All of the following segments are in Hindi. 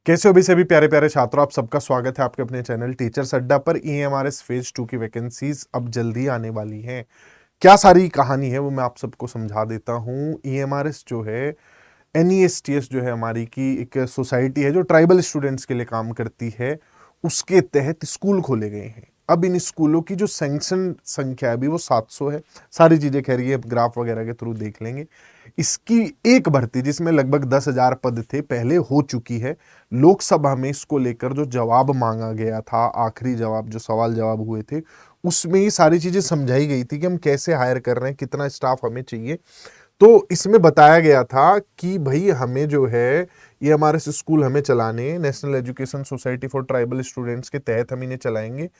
कैसे हो भी सभी प्यारे प्यारे छात्रों, आप सबका स्वागत है आपके अपने चैनल टीचर्स अड्डा पर। ईएमआरएस फेज 2 की वैकेंसीज अब जल्दी आने वाली हैं। क्या सारी कहानी है वो मैं आप सबको समझा देता हूँ। ईएमआरएस जो है, एनईएसटीएस जो है हमारी की एक सोसाइटी है जो ट्राइबल स्टूडेंट्स के लिए काम करती है, उसके तहत स्कूल खोले गए हैं। अब इन स्कूलों की जो सैंक्शन संख्या है अभी वो 700 है। सारी चीजें कह रही है, ग्राफ वगैरह के थ्रू देख लेंगे। इसकी एक भर्ती जिसमें लगभग 10,000 पद थे पहले हो चुकी है। लोकसभा में इसको लेकर जो जवाब मांगा गया था, आखिरी जवाब जो सवाल जवाब हुए थे, उसमें ये सारी चीजें समझाई गई थी कि हम कैसे हायर कर रहे हैं, कितना स्टाफ हमें चाहिए। तो इसमें बताया गया था कि भाई हमें जो है ये हमारे स्कूल हमें चलाने, national education society for tribal students के तहत हम इन्हें चलाएंगे।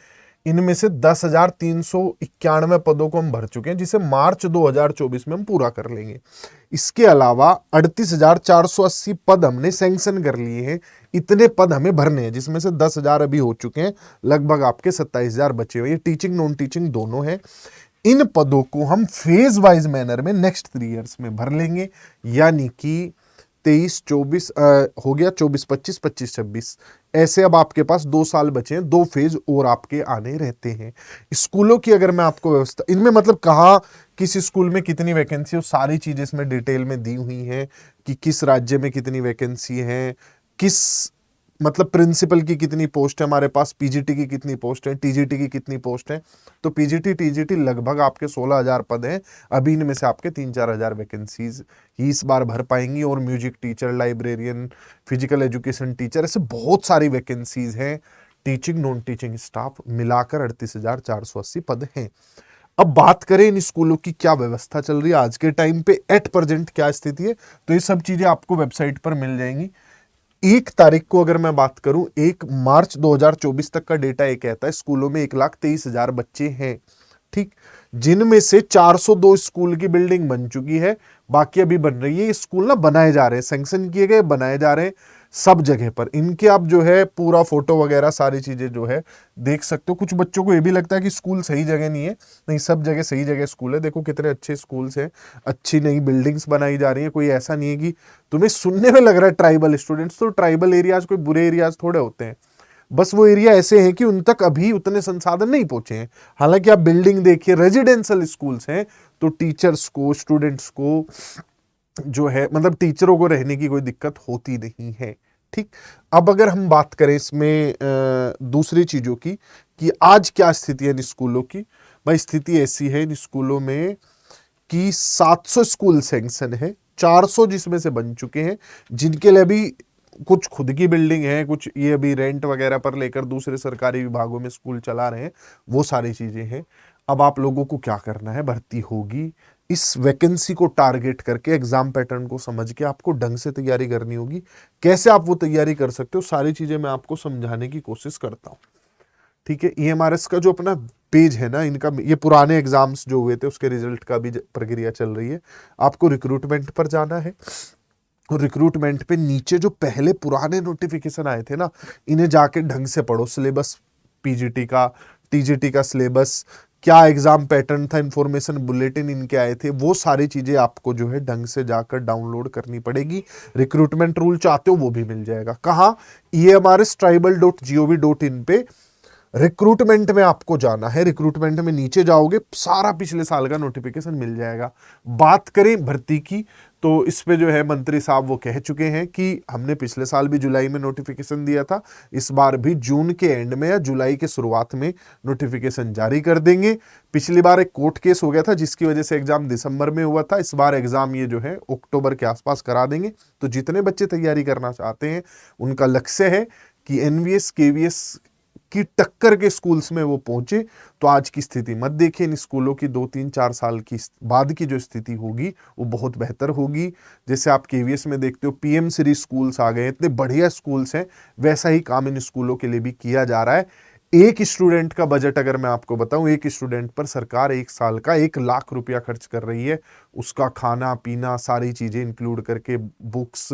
इनमें से 10,391 पदों को हम भर चुके हैं, जिसे मार्च 2024 में हम पूरा कर लेंगे। इसके अलावा 38,480 पद हमने सैंक्शन कर लिए हैं। इतने पद हमें भरने हैं, जिसमें से 10,000 अभी हो चुके हैं, लगभग आपके 27,000 बचे हुए। ये टीचिंग नॉन टीचिंग दोनों है। इन पदों को हम फेज वाइज मैनर में नेक्स्ट 3 इयर्स में भर लेंगे, यानी कि 23-24 हो गया, 24-25, 25-26, ऐसे अब आपके पास 2 साल बचे हैं। 2 फेज और आपके आने रहते हैं। स्कूलों की अगर मैं आपको व्यवस्था, इनमें मतलब कहाँ किस स्कूल में कितनी वैकेंसी, वो सारी चीजें इसमें डिटेल में दी हुई हैं कि किस राज्य में कितनी वैकेंसी है, किस मतलब प्रिंसिपल की कितनी पोस्ट है हमारे पास, पीजीटी की कितनी पोस्ट है, टीजीटी की कितनी पोस्ट है। तो पीजीटी टीजीटी लगभग आपके 16,000 पद हैं। अभी इनमें से आपके 3-4 हजार वैकेंसीज ही इस बार भर पाएंगी। और music teacher, librarian, physical education teacher, ऐसे बहुत सारी वैकेंसीज हैं। टीचिंग नॉन टीचिंग स्टाफ मिलाकर 38,480 पद हैं। अब बात करें इन स्कूलों की क्या व्यवस्था चल रही है आज के टाइम पे, एट प्रेजेंट क्या स्थिति है, तो ये सब चीजें आपको वेबसाइट पर मिल जाएंगी। 1 तारीख को अगर मैं बात करूं, 1 मार्च 2024 तक का डेटा ये कहता है स्कूलों में 1,23,000 बच्चे हैं। ठीक, जिनमें से 402 स्कूल की बिल्डिंग बन चुकी है, बाकी अभी बन रही है। ये स्कूल ना बनाए जा रहे हैं, सैंक्शन किए गए, बनाए जा रहे हैं सब जगह पर। इनके आप जो है पूरा फोटो वगैरह सारी चीजें जो है देख सकते हो। कुछ बच्चों को ये भी लगता है कि स्कूल सही जगह नहीं है, नहीं, सब जगह सही जगह स्कूल है। देखो कितने अच्छे स्कूल्स हैं, अच्छी नई बिल्डिंग्स बनाई जा रही है। कोई ऐसा नहीं है कि तुम्हें सुनने में लग रहा है ट्राइबल स्टूडेंट्स, तो ट्राइबल एरियाज कोई बुरे एरियाज थोड़े होते हैं। बस वो एरिया ऐसे हैं कि उन तक अभी उतने संसाधन नहीं पहुंचे हैं। हालांकि आप बिल्डिंग देखिए, रेजिडेंशियल स्कूल्स हैं, तो टीचर्स को, स्टूडेंट्स को जो है, मतलब टीचरों को रहने की कोई दिक्कत होती नहीं है। ठीक, अब अगर हम बात करें इसमें दूसरी चीजों की कि आज क्या स्थिति है इन स्कूलों की। भाई स्थिति ऐसी है इन स्कूलों में कि 700 स्कूल सैंक्शन है, 400 जिसमें से बन चुके हैं, जिनके लिए अभी कुछ खुद की बिल्डिंग है, कुछ ये अभी रेंट वगैरह पर लेकर दूसरे सरकारी विभागों में स्कूल चला रहे हैं, वो सारी चीजें हैं। अब आप लोगों को क्या करना है, भर्ती होगी, इस वैकेंसी को टारगेट करके एग्जाम पैटर्न को समझ के आपको ढंग से तैयारी करनी होगी। कैसे आप वो तैयारी कर सकते हो, सारी चीजें मैं आपको समझाने की कोशिश करता हूँ। ठीक है, ईएमआरएस का जो अपना पेज है ना, इनका ये पुराने एग्जाम्स जो हुए थे उसके रिजल्ट का भी प्रक्रिया चल रही है। आपको रिक्रूटमेंट पर जाना है, और रिक्रूटमेंट पे नीचे जो पहले पुराने नोटिफिकेशन आए थे ना, इन्हें जाके ढंग से पढ़ो। सिलेबस, पीजीटी का, टीजीटी का सिलेबस, क्या एग्जाम पैटर्न था, इंफॉर्मेशन बुलेटिन इनके आए थे, वो सारी चीजें आपको जो है ढंग से जाकर डाउनलोड करनी पड़ेगी। रिक्रूटमेंट रूल चाहते हो वो भी मिल जाएगा। कहाँ, emrstribal.gov.in पे रिक्रूटमेंट में आपको जाना है। रिक्रूटमेंट में नीचे जाओगे, सारा पिछले साल का नोटिफिकेशन मिल जाएगा। बात करें भर्ती की, तो इस पे जो है मंत्री साहब वो कह चुके हैं कि हमने पिछले साल भी जुलाई में नोटिफिकेशन दिया था, इस बार भी जून के एंड में या जुलाई के शुरुआत में नोटिफिकेशन जारी कर देंगे। पिछली बार एक कोर्ट केस हो गया था जिसकी वजह से एग्जाम दिसंबर में हुआ था, इस बार एग्जाम ये जो है अक्टूबर के आसपास करा देंगे। तो जितने बच्चे तैयारी करना चाहते हैं, उनका लक्ष्य है कि एनवीएस केवीएस की टक्कर के स्कूल्स में वो पहुंचे। तो आज की स्थिति मत देखिए, इन स्कूलों की 2-3-4 साल की बाद की जो स्थिति होगी वो बहुत बेहतर होगी। जैसे आप केवीएस में देखते हो पीएम श्री स्कूल्स आ गए, इतने बढ़िया स्कूल्स हैं, वैसा ही काम इन स्कूलों के लिए भी किया जा रहा है। एक स्टूडेंट का बजट अगर मैं आपको बताऊं, एक स्टूडेंट पर सरकार 1 साल का 1 लाख रुपया खर्च कर रही है। उसका खाना पीना सारी चीजें इंक्लूड करके, बुक्स,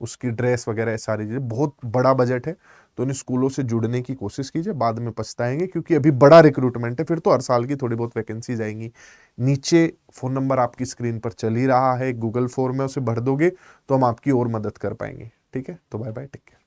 उसकी ड्रेस वगैरह सारी चीजें, बहुत बड़ा बजट है। तो इन स्कूलों से जुड़ने की कोशिश कीजिए, बाद में पछताएंगे, क्योंकि अभी बड़ा रिक्रूटमेंट है, फिर तो हर साल की थोड़ी बहुत वैकेंसीज आएंगी। नीचे फोन नंबर आपकी स्क्रीन पर चल ही रहा है, गूगल फॉर्म है, उसे भर दोगे तो हम आपकी और मदद कर पाएंगे। ठीक है, तो बाय बाय, टेक केयर।